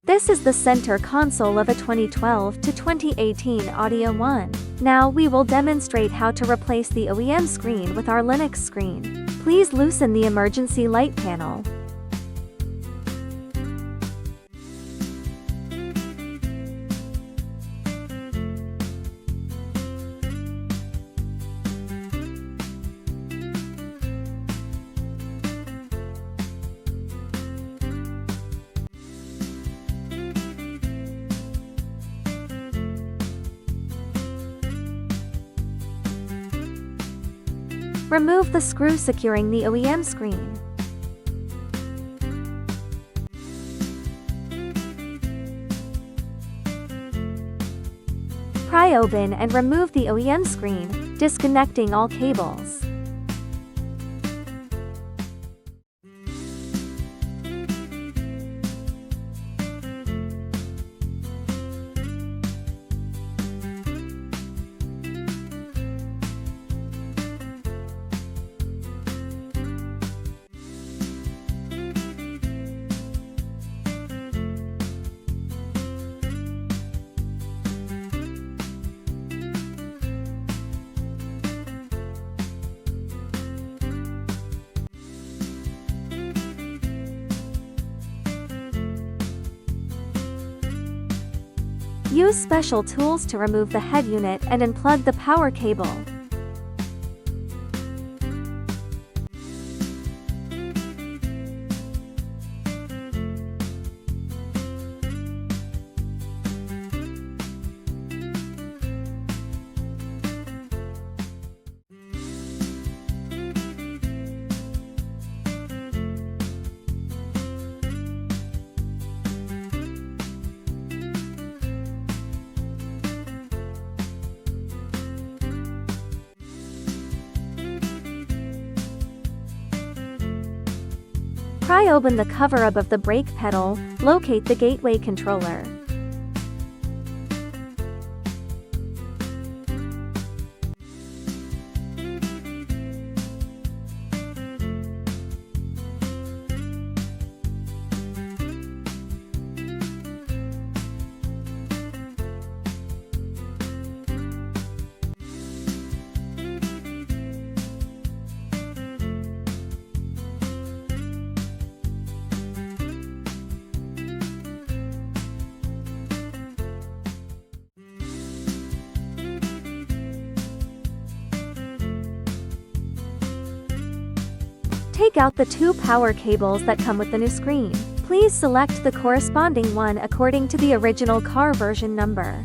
This is the center console of a 2012 to 2018 Audi A1. Now we will demonstrate how to replace the OEM screen with our Linux screen. Please loosen the emergency light panel. Remove the screw securing the OEM screen. Pry open and remove the OEM screen, disconnecting all cables. Use special tools to remove the head unit and unplug the power cable. Pry open the cover above the brake pedal, locate the gateway controller. Take out the two power cables that come with the new screen. Please select the corresponding one according to the original car version number.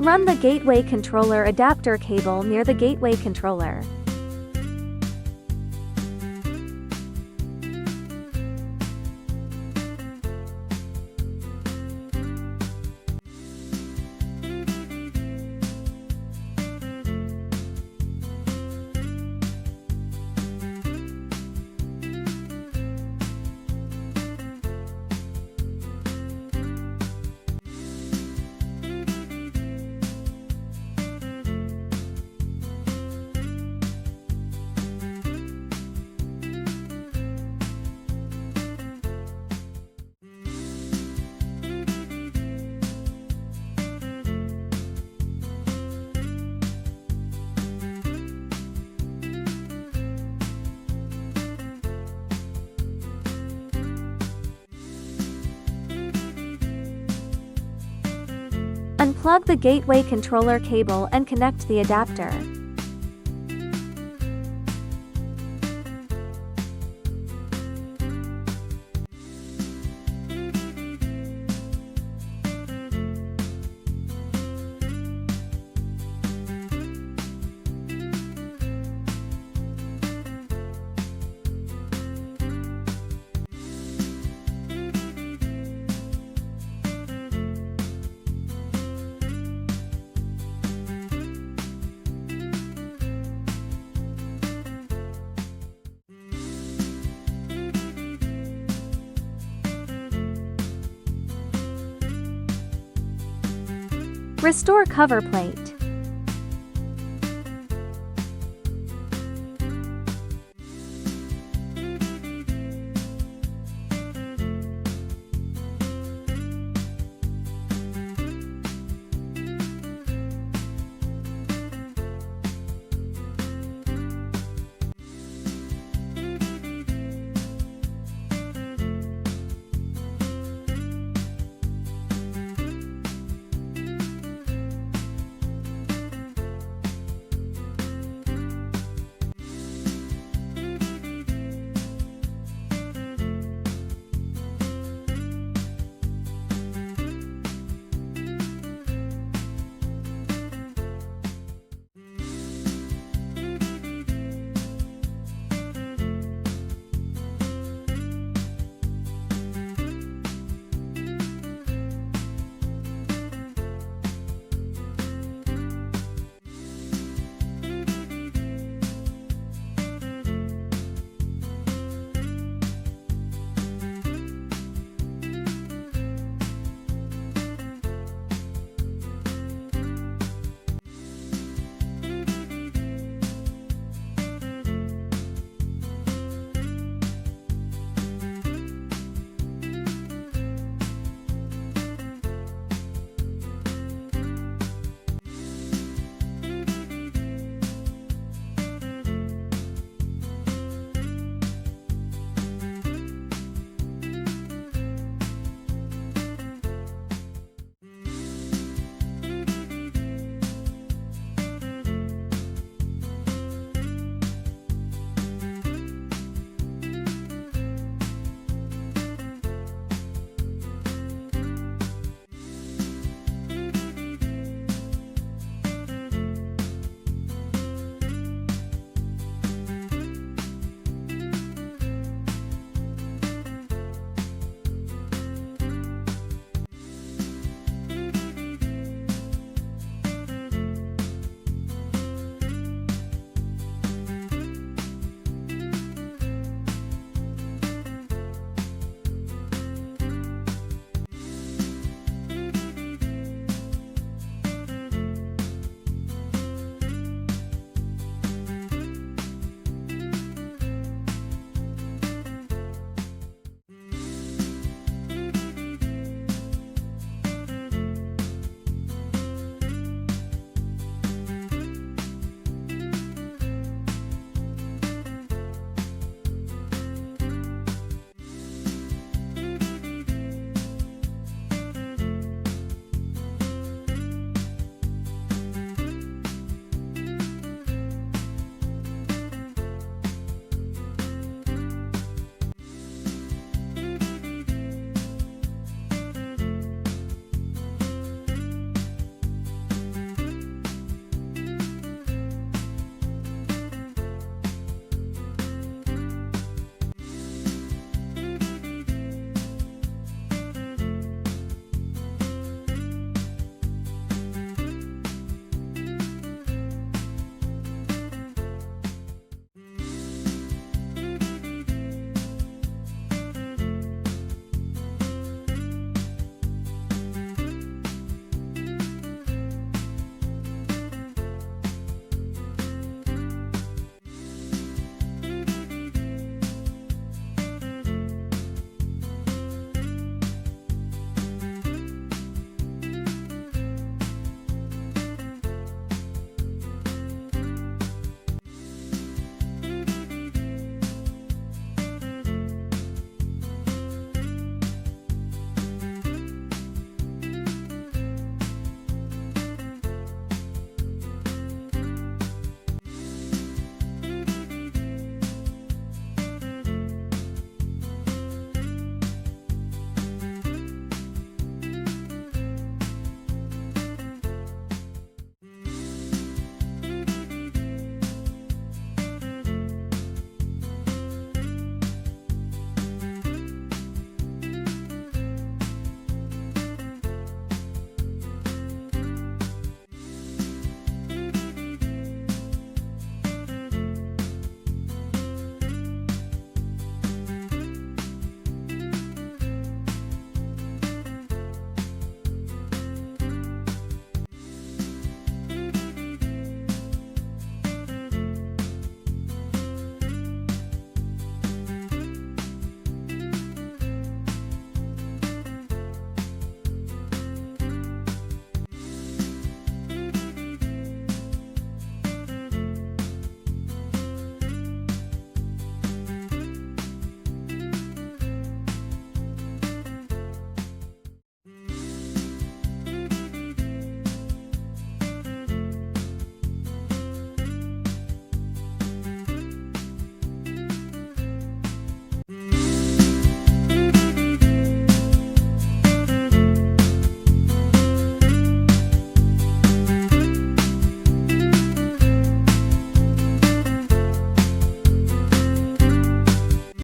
Run the gateway controller adapter cable near the gateway controller. Plug the gateway controller cable and connect the adapter. Restore cover plate.